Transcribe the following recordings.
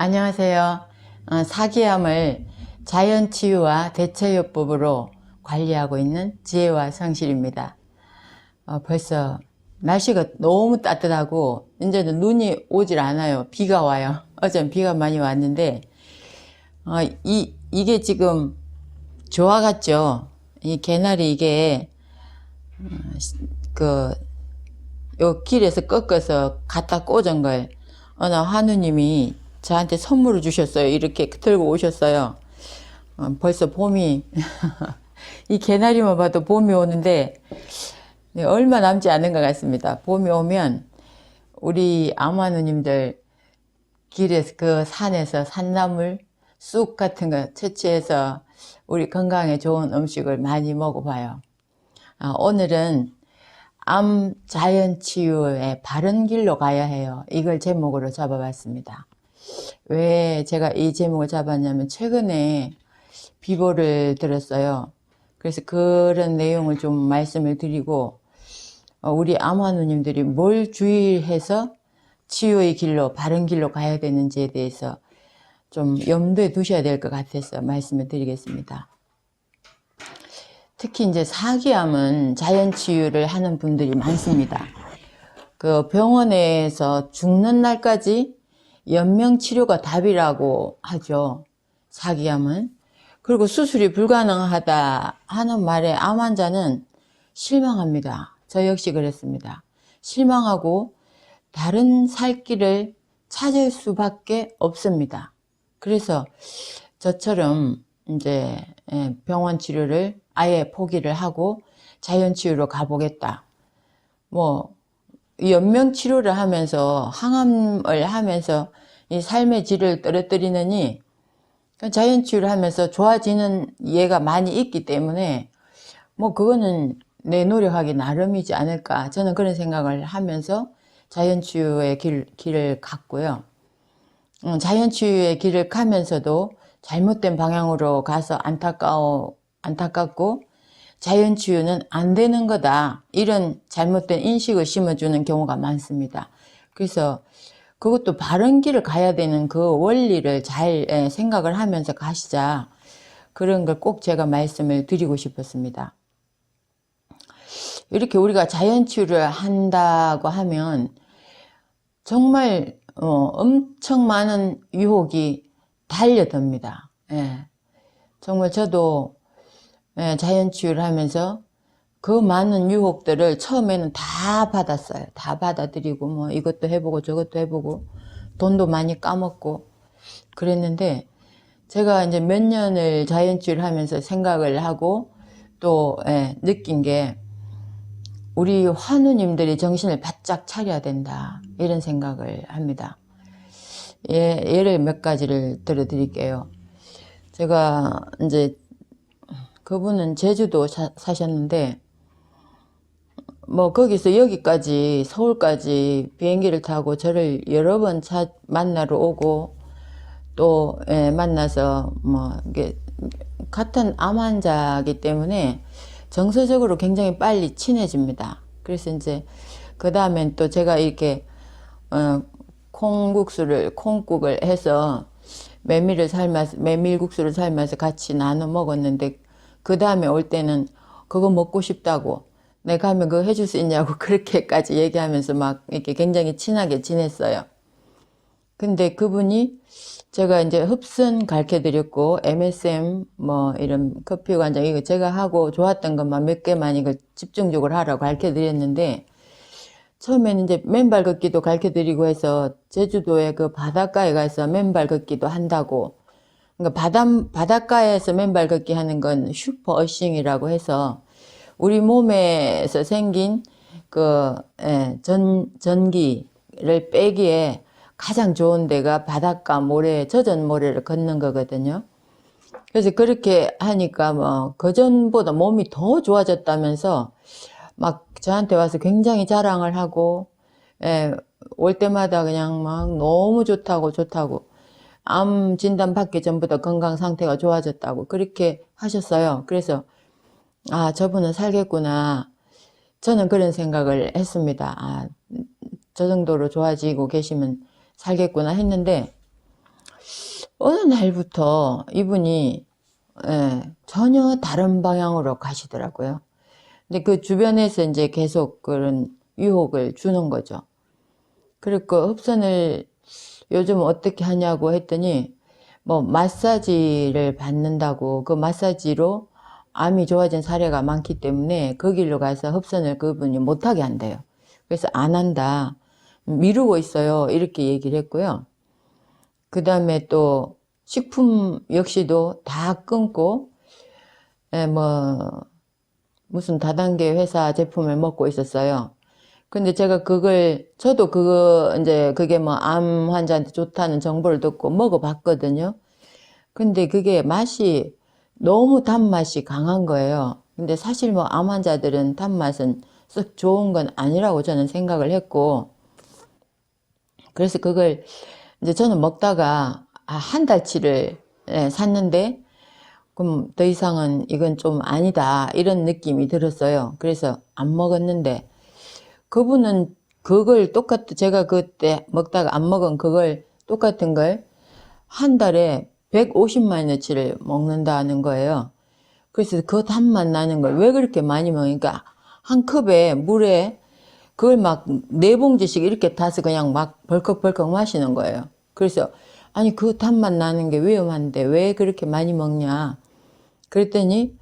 안녕하세요. 사기암을 자연치유와 대처요법으로 관리하고 있는 지혜와 성실입니다. 벌써 날씨가 너무 따뜻하고 이제는 눈이 오질 않아요. 비가 와요. 어제는 비가 많이 왔는데 이게 지금 조화 같죠? 이 개나리 이게 요 길에서 꺾어서 갖다 꽂은 걸 어느 하느님이 저한테 선물을 주셨어요. 이렇게 들고 오셨어요. 벌써 봄이 이 개나리만 봐도 봄이 오는데 얼마 남지 않은 것 같습니다. 봄이 오면 우리 아마누님들 길에서 그 산에서 산나물 쑥 같은 거 채취해서 우리 건강에 좋은 음식을 많이 먹어봐요. 오늘은 암 자연치유의 바른 길로 가야 해요. 이걸 제목으로 잡아봤습니다. 왜 제가 이 제목을 잡았냐면 최근에 비보를 들었어요. 그래서 그런 내용을 좀 말씀을 드리고 우리 암환우님들이 뭘 주의해서 치유의 길로 바른 길로 가야 되는지에 대해서 좀 염두에 두셔야 될 것 같아서 말씀을 드리겠습니다. 특히 이제 사기암은 자연치유를 하는 분들이 많습니다. 그 병원에서 죽는 날까지 연명치료가 답이라고 하죠. 사기암은. 그리고 수술이 불가능하다 하는 말에 암 환자는 실망합니다. 저 역시 그랬습니다. 실망하고 다른 살 길을 찾을 수밖에 없습니다. 그래서 저처럼 이제 병원 치료를 아예 포기를 하고 자연치유로 가보겠다. 연명치료를 하면서 항암을 하면서 이 삶의 질을 떨어뜨리느니 자연치유를 하면서 좋아지는 예가 많이 있기 때문에 그거는 내 노력하기 나름이지 않을까, 저는 그런 생각을 하면서 자연치유의 길을 갔고요. 자연치유의 길을 가면서도 잘못된 방향으로 가서 안타깝고 자연치유는 안 되는 거다, 이런 잘못된 인식을 심어주는 경우가 많습니다. 그래서 그것도 바른 길을 가야 되는 그 원리를 잘 생각을 하면서 가시자, 그런 걸 꼭 제가 말씀을 드리고 싶었습니다. 이렇게 우리가 자연치유를 한다고 하면 정말 엄청 많은 유혹이 달려듭니다. 정말 저도 자연치유를 하면서 그 많은 유혹들을 처음에는 다 받았어요. 다 받아들이고 이것도 해보고 저것도 해보고 돈도 많이 까먹고 그랬는데, 제가 이제 몇 년을 자연치유를 하면서 생각을 하고 또 느낀 게, 우리 환우님들이 정신을 바짝 차려야 된다, 이런 생각을 합니다. 예를 몇 가지를 들어드릴게요. 제가 이제 그분은 제주도 사셨는데 거기서 여기까지 서울까지 비행기를 타고 저를 여러 번 만나러 오고 또 만나서 이게 같은 암 환자이기 때문에 정서적으로 굉장히 빨리 친해집니다. 그래서 이제 그 다음엔 또 제가 이렇게 콩국을 해서 메밀국수를 삶아서 같이 나눠 먹었는데, 그 다음에 올 때는 그거 먹고 싶다고, 내가 하면 그거 해줄 수 있냐고 그렇게까지 얘기하면서 막 이렇게 굉장히 친하게 지냈어요. 근데 그분이 제가 이제 흡선 가르쳐 드렸고 MSM 이런 커피 관장 이거 제가 하고 좋았던 것만 몇 개만 이걸 집중적으로 하라고 가르쳐 드렸는데, 처음에는 이제 맨발 걷기도 가르쳐 드리고 해서 제주도에 그 바닷가에 가서 맨발 걷기도 한다고. 그러니까 바닷가에서 맨발 걷기 하는 건 슈퍼 어싱이라고 해서 우리 몸에서 생긴 전기를 빼기에 가장 좋은 데가 바닷가 모래, 젖은 모래를 걷는 거거든요. 그래서 그렇게 하니까 그전보다 몸이 더 좋아졌다면서 막 저한테 와서 굉장히 자랑을 하고, 올 때마다 그냥 막 너무 좋다고 암 진단 받기 전보다 건강 상태가 좋아졌다고 그렇게 하셨어요. 그래서 저분은 살겠구나, 저는 그런 생각을 했습니다. 저 정도로 좋아지고 계시면 살겠구나 했는데, 어느 날부터 이분이 전혀 다른 방향으로 가시더라고요. 근데 그 주변에서 이제 계속 그런 유혹을 주는 거죠. 그리고 흡선을 요즘 어떻게 하냐고 했더니 뭐 마사지를 받는다고, 그 마사지로 암이 좋아진 사례가 많기 때문에 그 길로 가서 흡선을 그분이 못하게 한대요. 그래서 안 한다, 미루고 있어요, 이렇게 얘기를 했고요. 그 다음에 또 식품 역시도 다 끊고 뭐 무슨 다단계 회사 제품을 먹고 있었어요. 근데 제가 저도 그거 이제 그게 뭐 암 환자한테 좋다는 정보를 듣고 먹어봤거든요. 근데 그게 맛이 너무 단맛이 강한 거예요. 근데 사실 뭐 암 환자들은 단맛은 썩 좋은 건 아니라고 저는 생각을 했고, 그래서 그걸 이제 저는 먹다가 한 달치를 샀는데, 그럼 더 이상은 이건 좀 아니다, 이런 느낌이 들었어요. 그래서 안 먹었는데, 그분은 그걸 제가 그때 먹다가 안 먹은 그걸 똑같은 걸 한 달에 150만원치를 먹는다는 거예요. 그래서 그 단맛 나는 걸 왜 그렇게 많이 먹으니까 한 컵에 물에 그걸 막 4봉지씩 이렇게 타서 그냥 막 벌컥벌컥 마시는 거예요. 그래서 아니 그 단맛 나는 게 위험한데 왜 그렇게 많이 먹냐 그랬더니,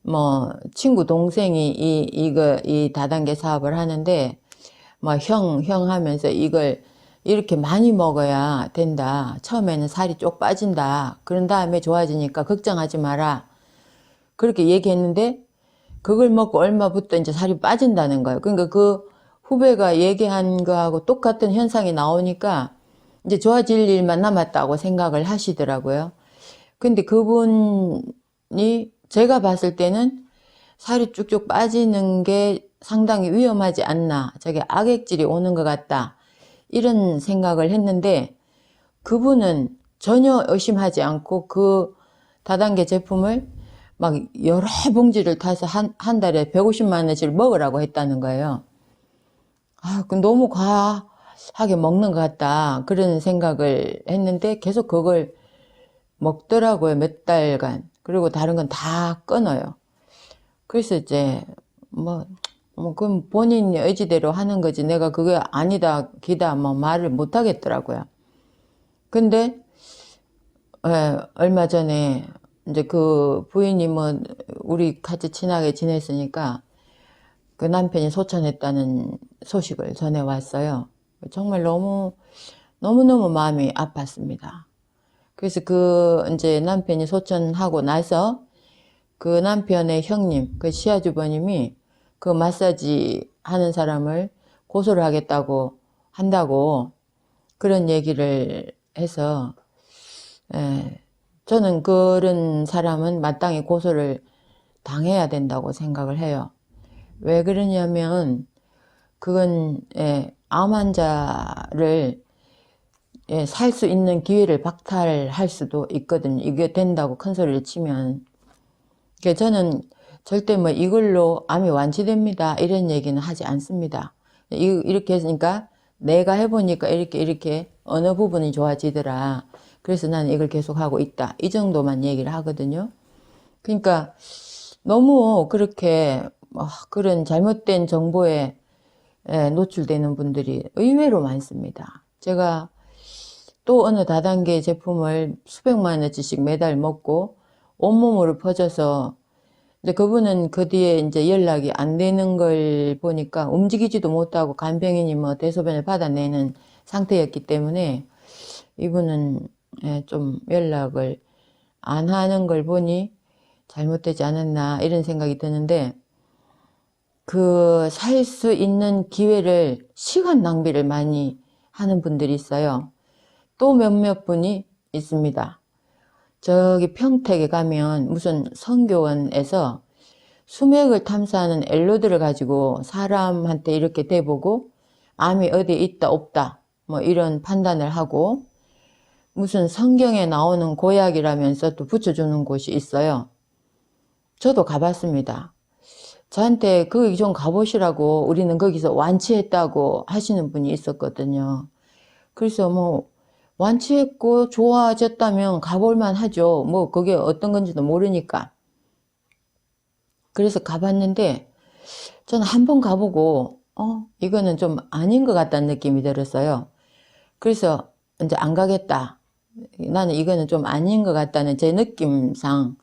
뭐 친구 동생이 이 다단계 사업을 하는데 뭐 형 하면서 이걸 이렇게 많이 먹어야 된다, 처음에는 살이 쪽 빠진다, 그런 다음에 좋아지니까 걱정하지 마라, 그렇게 얘기했는데 그걸 먹고 얼마부터 이제 살이 빠진다는 거예요. 그러니까 그 후배가 얘기한 거하고 똑같은 현상이 나오니까 이제 좋아질 일만 남았다고 생각을 하시더라고요. 근데 그분이 제가 봤을 때는 살이 쭉쭉 빠지는 게 상당히 위험하지 않나, 저게 악액질이 오는 것 같다, 이런 생각을 했는데, 그분은 전혀 의심하지 않고 그 다단계 제품을 막 여러 봉지를 타서 한 달에 150만원치를 먹으라고 했다는 거예요. 그 너무 과하게 먹는 것 같다, 그런 생각을 했는데 계속 그걸 먹더라고요, 몇 달간. 그리고 다른 건 다 끊어요. 그래서 이제 그럼 본인 의지대로 하는 거지, 내가 그게 아니다 기다 뭐 말을 못 하겠더라고요. 근데 얼마 전에 이제 그 부인이 뭐 우리 같이 친하게 지냈으니까 그 남편이 소천했다는 소식을 전해왔어요. 정말 너무너무 마음이 아팠습니다. 그래서 이제 남편이 소천하고 나서 그 남편의 형님, 그 시아주버님이 그 마사지 하는 사람을 고소를 한다고 그런 얘기를 해서, 저는 그런 사람은 마땅히 고소를 당해야 된다고 생각을 해요. 왜 그러냐면 그건 암 환자를 살 수 있는 기회를 박탈할 수도 있거든요. 이게 된다고 큰 소리를 치면. 그러니까 저는 절대 뭐 이걸로 암이 완치됩니다, 이런 얘기는 하지 않습니다. 이렇게 했으니까 내가 해보니까 이렇게 어느 부분이 좋아지더라, 그래서 나는 이걸 계속하고 있다, 이 정도만 얘기를 하거든요. 그러니까 너무 그렇게 그런 잘못된 정보에 노출되는 분들이 의외로 많습니다. 제가 또 어느 다단계 제품을 수백만 원치씩 매달 먹고 온몸으로 퍼져서, 근데 그분은 그 뒤에 이제 연락이 안 되는 걸 보니까 움직이지도 못하고 간병인이 뭐 대소변을 받아내는 상태였기 때문에 이분은 좀 연락을 안 하는 걸 보니 잘못되지 않았나, 이런 생각이 드는데, 살 수 있는 기회를, 시간 낭비를 많이 하는 분들이 있어요. 또 몇몇 분이 있습니다. 저기 평택에 가면 무슨 성교원에서 수맥을 탐사하는 엘로드를 가지고 사람한테 이렇게 대보고 암이 어디에 있다 없다 뭐 이런 판단을 하고, 무슨 성경에 나오는 고약이라면서 또 붙여주는 곳이 있어요. 저도 가봤습니다. 저한테 거기 좀 가보시라고, 우리는 거기서 완치했다고 하시는 분이 있었거든요. 그래서 뭐 완치했고 좋아졌다면 가볼만 하죠. 뭐 그게 어떤 건지도 모르니까. 그래서 가봤는데 저는 한 번 가보고 이거는 좀 아닌 것 같다는 느낌이 들었어요. 그래서 이제 안 가겠다. 나는 이거는 좀 아닌 것 같다는 제 느낌상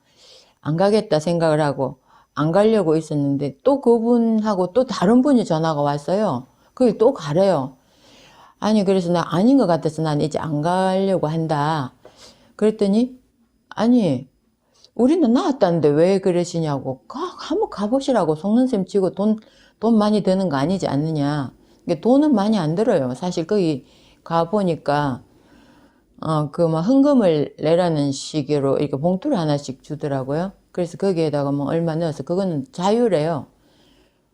안 가겠다 생각을 하고 안 가려고 있었는데 또 그분하고 또 다른 분이 전화가 왔어요. 거기 또 가래요. 아니 그래서 나 아닌 것 같아서 난 이제 안 가려고 한다. 그랬더니 아니 우리는 나왔다는데 왜 그러시냐고. 한번 가보시라고. 속는 셈 치고 돈 많이 드는 거 아니지 않느냐. 돈은 많이 안 들어요. 사실 거기 가보니까 그 뭐 헌금을 내라는 식으로 이렇게 봉투를 하나씩 주더라고요. 그래서 거기에다가 뭐 얼마 넣어서 그거는 자유래요.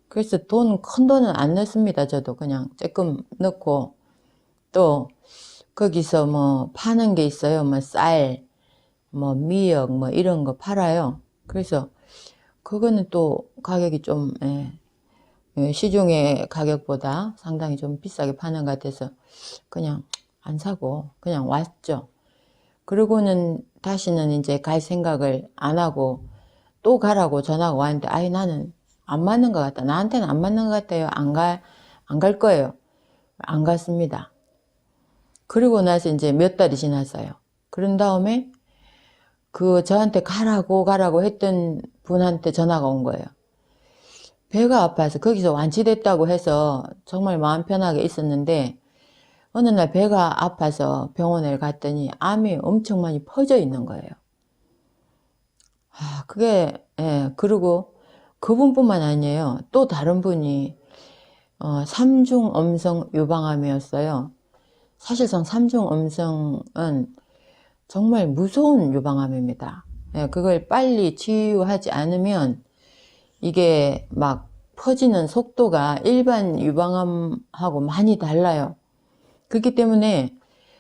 그래서 큰 돈은 안 넣습니다. 저도 그냥 조금 넣고 또 거기서 뭐 파는 게 있어요. 뭐 쌀, 뭐 미역 뭐 이런 거 팔아요. 그래서 그거는 또 가격이 좀 시중의 가격보다 상당히 좀 비싸게 파는 것 같아서 그냥 안 사고 그냥 왔죠. 그러고는 다시는 이제 갈 생각을 안 하고 또 가라고 전화가 왔는데 아이 나는 안 맞는 것 같다. 나한테는 안 맞는 것 같아요. 안 갈 거예요. 안 갔습니다. 그리고 나서 이제 몇 달이 지났어요. 그런 다음에 저한테 가라고 했던 분한테 전화가 온 거예요. 배가 아파서 거기서 완치됐다고 해서 정말 마음 편하게 있었는데 어느 날 배가 아파서 병원에 갔더니 암이 엄청 많이 퍼져 있는 거예요. 그리고 그분뿐만 아니에요. 또 다른 분이 3중 엄성 유방암이었어요. 사실상 3중 엄성은 정말 무서운 유방암입니다. 그걸 빨리 치유하지 않으면 이게 막 퍼지는 속도가 일반 유방암하고 많이 달라요. 그렇기 때문에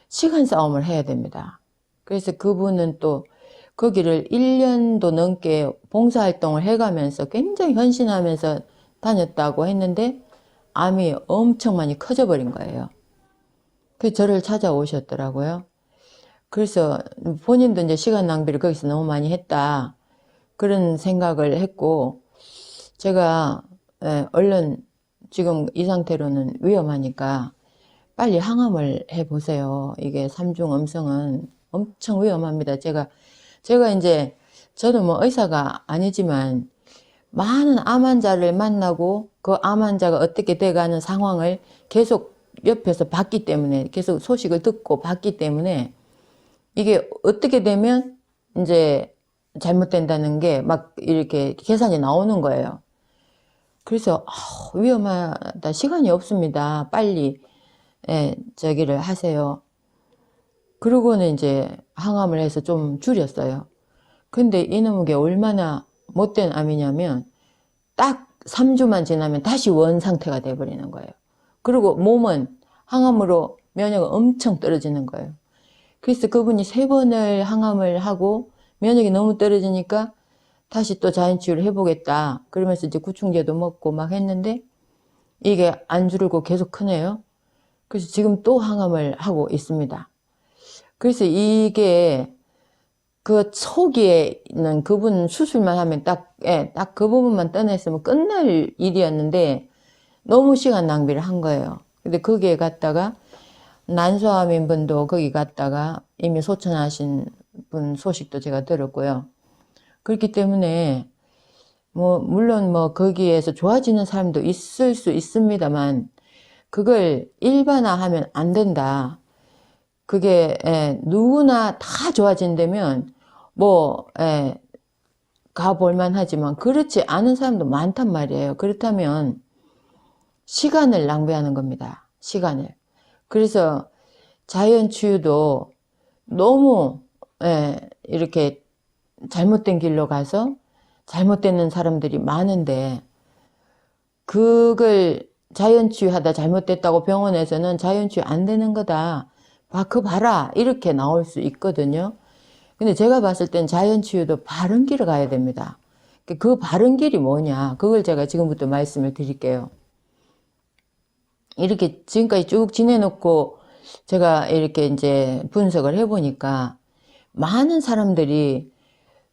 시간 싸움을 해야 됩니다. 그래서 그분은 또 거기를 1년도 넘게 봉사활동을 해가면서 굉장히 헌신하면서 다녔다고 했는데 암이 엄청 많이 커져 버린 거예요. 그래서 저를 찾아오셨더라고요. 그래서 본인도 이제 시간 낭비를 거기서 너무 많이 했다. 그런 생각을 했고, 제가 얼른 지금 이 상태로는 위험하니까 빨리 항암을 해보세요. 이게 3중 음성은 엄청 위험합니다. 제가 이제 저도 뭐 의사가 아니지만 많은 암 환자를 만나고 그 암 환자가 어떻게 돼가는 상황을 계속 옆에서 봤기 때문에 계속 소식을 듣고 봤기 때문에 이게 어떻게 되면 이제 잘못된다는 게 막 이렇게 계산이 나오는 거예요. 그래서 위험하다. 시간이 없습니다. 빨리 저기를 하세요. 그러고는 이제 항암을 해서 좀 줄였어요. 근데 이놈의 게 얼마나 못된 암이냐면 딱 3주만 지나면 다시 원 상태가 돼버리는 거예요. 그리고 몸은 항암으로 면역이 엄청 떨어지는 거예요. 그래서 그분이 3번을 항암을 하고 면역이 너무 떨어지니까 다시 또 자연치유를 해보겠다. 그러면서 이제 구충제도 먹고 막 했는데 이게 안 줄고 계속 크네요. 그래서 지금 또 항암을 하고 있습니다. 그래서 이게 그 초기에 있는 그분 수술만 하면 딱 그 부분만 떠냈으면 끝날 일이었는데 너무 시간 낭비를 한 거예요. 근데 거기에 갔다가 난소암인 분도 거기 갔다가 이미 소천하신 분 소식도 제가 들었고요. 그렇기 때문에 물론 거기에서 좋아지는 사람도 있을 수 있습니다만 그걸 일반화하면 안 된다. 그게 누구나 다 좋아진다면 가볼만 하지만 그렇지 않은 사람도 많단 말이에요. 그렇다면 시간을 낭비하는 겁니다. 시간을. 그래서 자연치유도 너무 이렇게 잘못된 길로 가서 잘못되는 사람들이 많은데 그걸 자연치유하다 잘못됐다고 병원에서는 자연치유 안 되는 거다. 그 봐라 이렇게 나올 수 있거든요. 근데 제가 봤을 땐 자연치유도 바른 길을 가야 됩니다. 그 바른 길이 뭐냐 그걸 제가 지금부터 말씀을 드릴게요. 이렇게 지금까지 쭉 지내놓고 제가 이렇게 이제 분석을 해보니까 많은 사람들이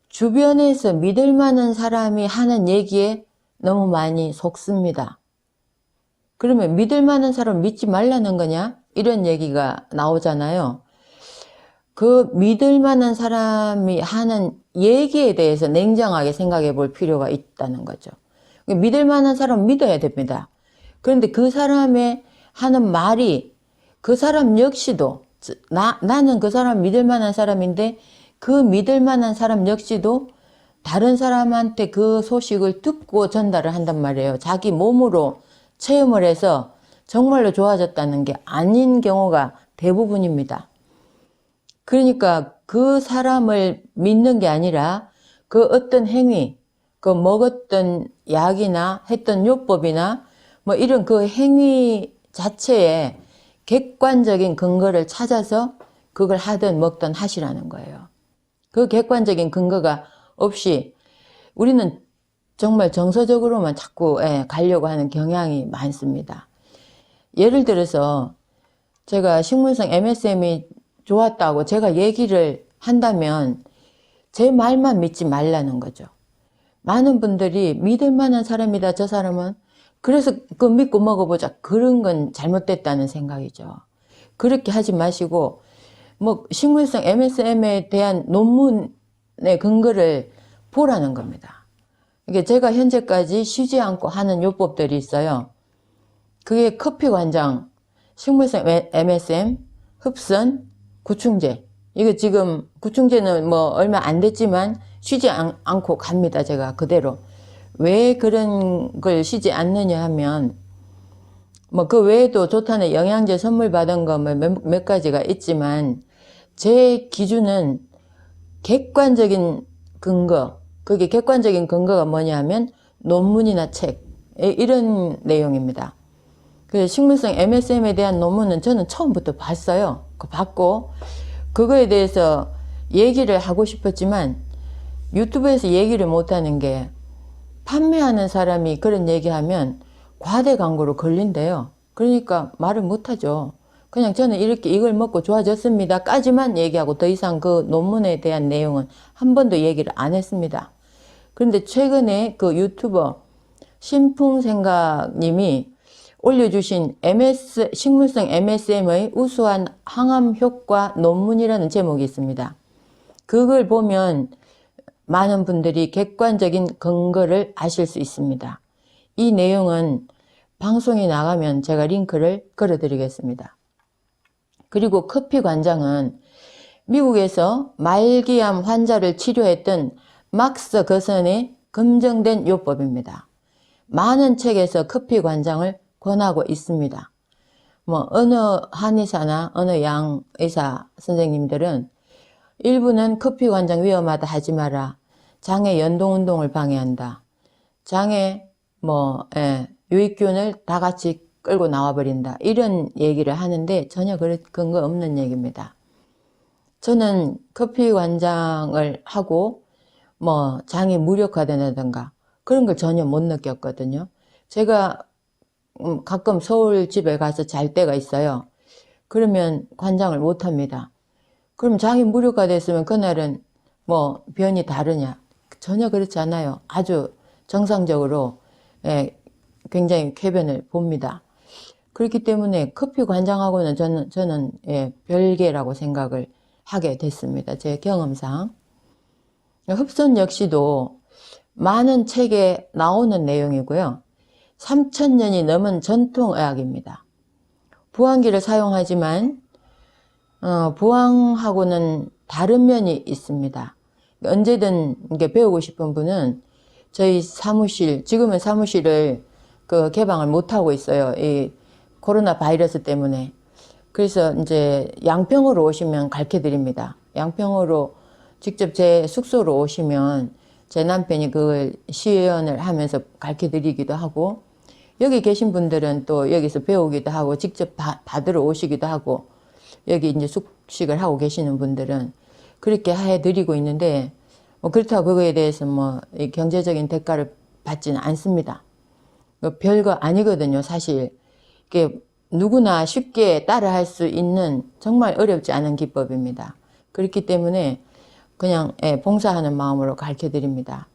주변에서 믿을 만한 사람이 하는 얘기에 너무 많이 속습니다. 그러면 믿을 만한 사람 믿지 말라는 거냐? 이런 얘기가 나오잖아요. 그 믿을 만한 사람이 하는 얘기에 대해서 냉정하게 생각해 볼 필요가 있다는 거죠. 믿을 만한 사람 믿어야 됩니다. 그런데 그 사람의 하는 말이 그 사람 역시도 나는 그 사람 믿을 만한 사람인데 그 믿을 만한 사람 역시도 다른 사람한테 그 소식을 듣고 전달을 한단 말이에요. 자기 몸으로 체험을 해서 정말로 좋아졌다는 게 아닌 경우가 대부분입니다. 그러니까 그 사람을 믿는 게 아니라 그 어떤 행위, 그 먹었던 약이나 했던 요법이나 뭐 이런 그 행위 자체에 객관적인 근거를 찾아서 그걸 하든 먹든 하시라는 거예요. 그 객관적인 근거가 없이 우리는 정말 정서적으로만 자꾸 가려고 하는 경향이 많습니다. 예를 들어서 제가 식물성 MSM이 좋았다고 제가 얘기를 한다면 제 말만 믿지 말라는 거죠. 많은 분들이 믿을 만한 사람이다, 저 사람은. 그래서 그 믿고 먹어보자. 그런 건 잘못됐다는 생각이죠. 그렇게 하지 마시고 뭐 식물성 MSM에 대한 논문의 근거를 보라는 겁니다. 이게 제가 현재까지 쉬지 않고 하는 요법들이 있어요. 그게 커피 관장, 식물성 MSM, 흡선, 구충제. 이거 지금 구충제는 뭐 얼마 안 됐지만 쉬지 않고 갑니다. 제가 그대로. 왜 그런 걸 쉬지 않느냐 하면 뭐 그 외에도 좋다는 영양제 선물 받은 거 몇 가지가 있지만 제 기준은 객관적인 근거, 그게 객관적인 근거가 뭐냐 하면 논문이나 책 이런 내용입니다. 그 식물성 MSM에 대한 논문은 저는 처음부터 봤어요. 봤고 그거에 대해서 얘기를 하고 싶었지만 유튜브에서 얘기를 못하는 게 판매하는 사람이 그런 얘기하면 과대 광고로 걸린대요. 그러니까 말을 못하죠. 그냥 저는 이렇게 이걸 먹고 좋아졌습니다 까지만 얘기하고 더 이상 그 논문에 대한 내용은 한 번도 얘기를 안 했습니다. 그런데 최근에 그 유튜버 신풍생각님이 올려주신 식물성 MSM의 우수한 항암 효과 논문이라는 제목이 있습니다. 그걸 보면 많은 분들이 객관적인 근거를 아실 수 있습니다. 이 내용은 방송에 나가면 제가 링크를 걸어드리겠습니다. 그리고 커피 관장은 미국에서 말기암 환자를 치료했던 막스 거선의 검증된 요법입니다. 많은 책에서 커피 관장을 권하고 있습니다. 뭐 어느 한의사나 어느 양의사 선생님들은 일부는 커피 관장 위험하다 하지 마라. 장의 연동운동을 방해한다. 장에 유익균을 다 같이 끌고 나와버린다. 이런 얘기를 하는데 전혀 그런 근거 없는 얘기입니다. 저는 커피 관장을 하고 뭐 장이 무력화된다든가 그런 걸 전혀 못 느꼈거든요. 제가 가끔 서울 집에 가서 잘 때가 있어요. 그러면 관장을 못 합니다. 그럼 장이 무력화됐으면 그날은 뭐 변이 다르냐? 전혀 그렇지 않아요. 아주 정상적으로 굉장히 쾌변을 봅니다. 그렇기 때문에 커피 관장하고는 저는 별개라고 생각을 하게 됐습니다. 제 경험상. 흡선 역시도 많은 책에 나오는 내용이고요. 3000년이 넘은 전통의학입니다. 부항기를 사용하지만 부항하고는 다른 면이 있습니다. 언제든 배우고 싶은 분은 저희 사무실, 지금은 사무실을 개방을 못하고 있어요. 이 코로나 바이러스 때문에. 그래서 이제 양평으로 오시면 가르쳐 드립니다. 양평으로 직접 제 숙소로 오시면 제 남편이 그걸 시연을 하면서 가르쳐 드리기도 하고, 여기 계신 분들은 또 여기서 배우기도 하고 직접 받으러 오시기도 하고, 여기 이제 숙식을 하고 계시는 분들은 그렇게 해드리고 있는데, 그렇다고 그거에 대해서 경제적인 대가를 받지는 않습니다. 별거 아니거든요, 사실. 이게 누구나 쉽게 따라할 수 있는 정말 어렵지 않은 기법입니다. 그렇기 때문에 그냥 봉사하는 마음으로 가르쳐 드립니다.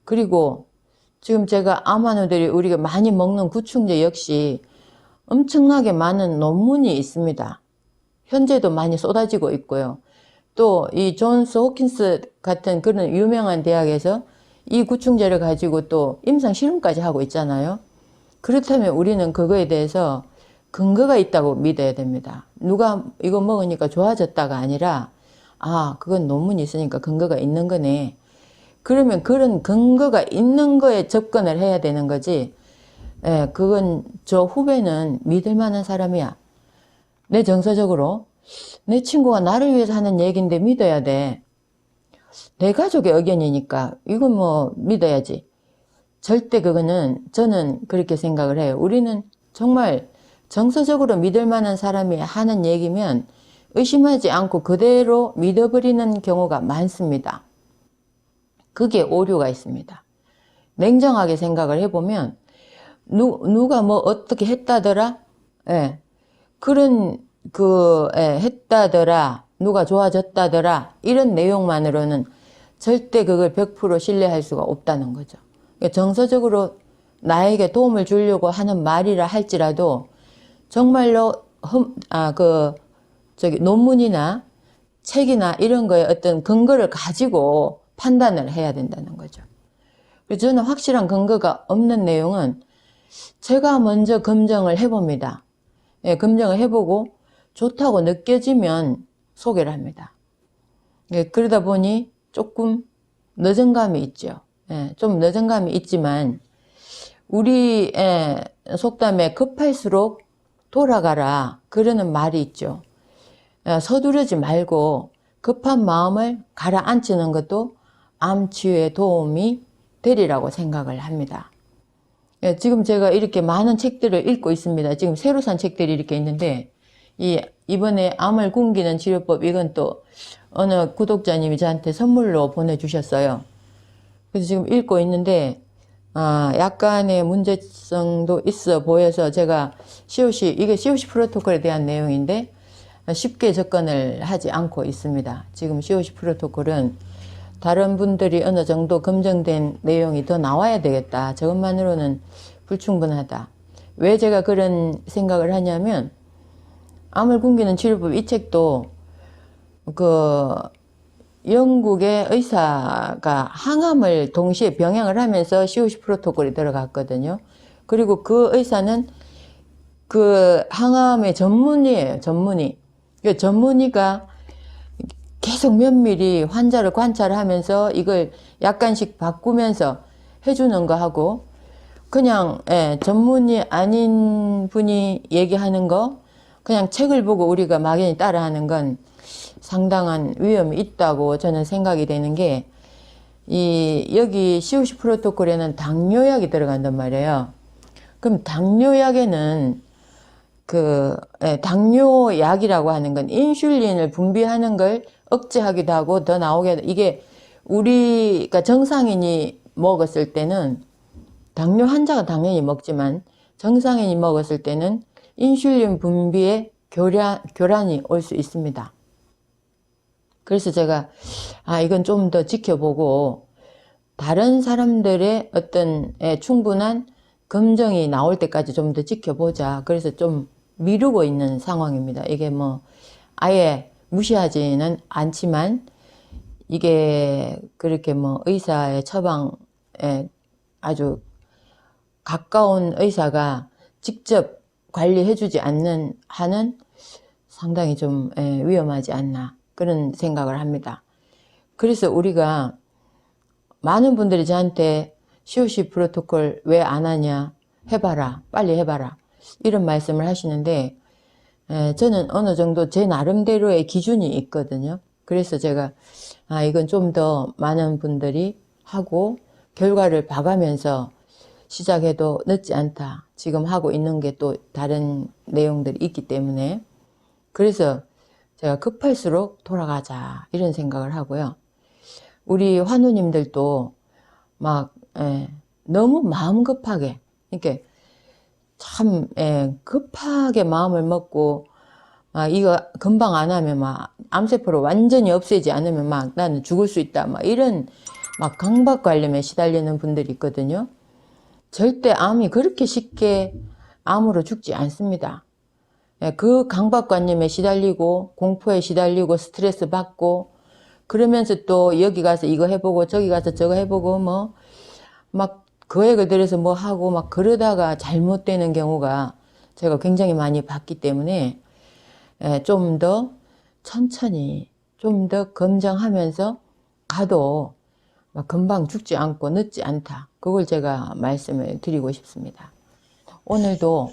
그리고 지금 제가 암환우들이 우리가 많이 먹는 구충제 역시 엄청나게 많은 논문이 있습니다. 현재도 많이 쏟아지고 있고요. 또 이 존스 호킨스 같은 그런 유명한 대학에서 이 구충제를 가지고 또 임상 실험까지 하고 있잖아요. 그렇다면 우리는 그거에 대해서 근거가 있다고 믿어야 됩니다. 누가 이거 먹으니까 좋아졌다가 아니라 아, 그건 논문이 있으니까 근거가 있는 거네. 그러면 그런 근거가 있는 거에 접근을 해야 되는 거지. 그건 저 후배는 믿을 만한 사람이야. 내 정서적으로 내 친구가 나를 위해서 하는 얘기인데 믿어야 돼. 내 가족의 의견이니까 이건 뭐 믿어야지. 절대 그거는 저는 그렇게 생각을 해요. 우리는 정말 정서적으로 믿을 만한 사람이 하는 얘기면 의심하지 않고 그대로 믿어버리는 경우가 많습니다. 그게 오류가 있습니다. 냉정하게 생각을 해보면 누가 뭐 어떻게 했다더라? 그런 했다더라, 누가 좋아졌다더라 이런 내용만으로는 절대 그걸 100% 신뢰할 수가 없다는 거죠. 정서적으로 나에게 도움을 주려고 하는 말이라 할지라도 정말로 논문이나 책이나 이런 거에 어떤 근거를 가지고 판단을 해야 된다는 거죠. 그래서 저는 확실한 근거가 없는 내용은 제가 먼저 검증을 해봅니다. 검증을 해보고 좋다고 느껴지면 소개를 합니다. 그러다 보니 조금 늦은 감이 있죠. 좀 늦은 감이 있지만 우리 속담에 급할수록 돌아가라 그러는 말이 있죠. 서두르지 말고 급한 마음을 가라앉히는 것도 암 치유에 도움이 되리라고 생각을 합니다. 지금 제가 이렇게 많은 책들을 읽고 있습니다. 지금 새로 산 책들이 이렇게 있는데 이번에 암을 굶기는 치료법 이건 또 어느 구독자님이 저한테 선물로 보내주셨어요. 그래서 지금 읽고 있는데 약간의 문제성도 있어 보여서 제가 이게 COC 프로토콜에 대한 내용인데 쉽게 접근을 하지 않고 있습니다. 지금 COC 프로토콜은 다른 분들이 어느 정도 검증된 내용이 더 나와야 되겠다. 저것만으로는 불충분하다. 왜 제가 그런 생각을 하냐면 암을 굶기는 치료법 이 책도 영국의 의사가 항암을 동시에 병행을 하면서 COC 프로토콜이 들어갔거든요. 그리고 그 의사는 그 항암의 전문의예요. 전문의가 계속 면밀히 환자를 관찰하면서 이걸 약간씩 바꾸면서 해주는 거 하고 그냥 전문의 아닌 분이 얘기하는 거 그냥 책을 보고 우리가 막연히 따라하는 건 상당한 위험이 있다고 저는 생각이 되는 게 여기 COC 프로토콜에는 당뇨약이 들어간단 말이에요. 그럼 당뇨약에는 당뇨약이라고 하는 건 인슐린을 분비하는 걸 억제하기도 하고 더 나오게 이게 우리가 정상인이 먹었을 때는 당뇨 환자가 당연히 먹지만 정상인이 먹었을 때는 인슐린 분비에 교란이 올 수 있습니다. 그래서 제가 이건 좀 더 지켜보고 다른 사람들의 어떤 충분한 검증이 나올 때까지 좀 더 지켜보자. 그래서 좀 미루고 있는 상황입니다. 이게 뭐 아예 무시하지는 않지만 이게 그렇게 뭐 의사의 처방에 아주 가까운 의사가 직접 관리해주지 않는 한은 상당히 좀 위험하지 않나 그런 생각을 합니다. 그래서 우리가 많은 분들이 저한테 COC 프로토콜 왜 안 하냐 해봐라 빨리 해봐라 이런 말씀을 하시는데 저는 어느 정도 제 나름대로의 기준이 있거든요. 그래서 제가 이건 좀 더 많은 분들이 하고 결과를 봐가면서 시작해도 늦지 않다. 지금 하고 있는 게 또 다른 내용들이 있기 때문에 그래서 제가 급할수록 돌아가자 이런 생각을 하고요. 우리 환우님들도 막 너무 마음 급하게 이렇게 참, 예, 급하게 마음을 먹고, 이거 금방 안 하면 막 암세포를 완전히 없애지 않으면 막 나는 죽을 수 있다. 막 이런 막 강박관념에 시달리는 분들이 있거든요. 절대 암이 그렇게 쉽게 암으로 죽지 않습니다. 예, 그 강박관념에 시달리고 공포에 시달리고 스트레스 받고 그러면서 또 여기 가서 이거 해보고 저기 가서 저거 해보고 뭐 막 계획을 들여서 뭐 하고 막 그러다가 잘못되는 경우가 제가 굉장히 많이 봤기 때문에 좀 더 천천히 좀 더 검정하면서 가도 막 금방 죽지 않고 늦지 않다. 그걸 제가 말씀을 드리고 싶습니다. 오늘도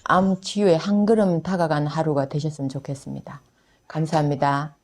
암 치유에 한 걸음 다가간 하루가 되셨으면 좋겠습니다. 감사합니다.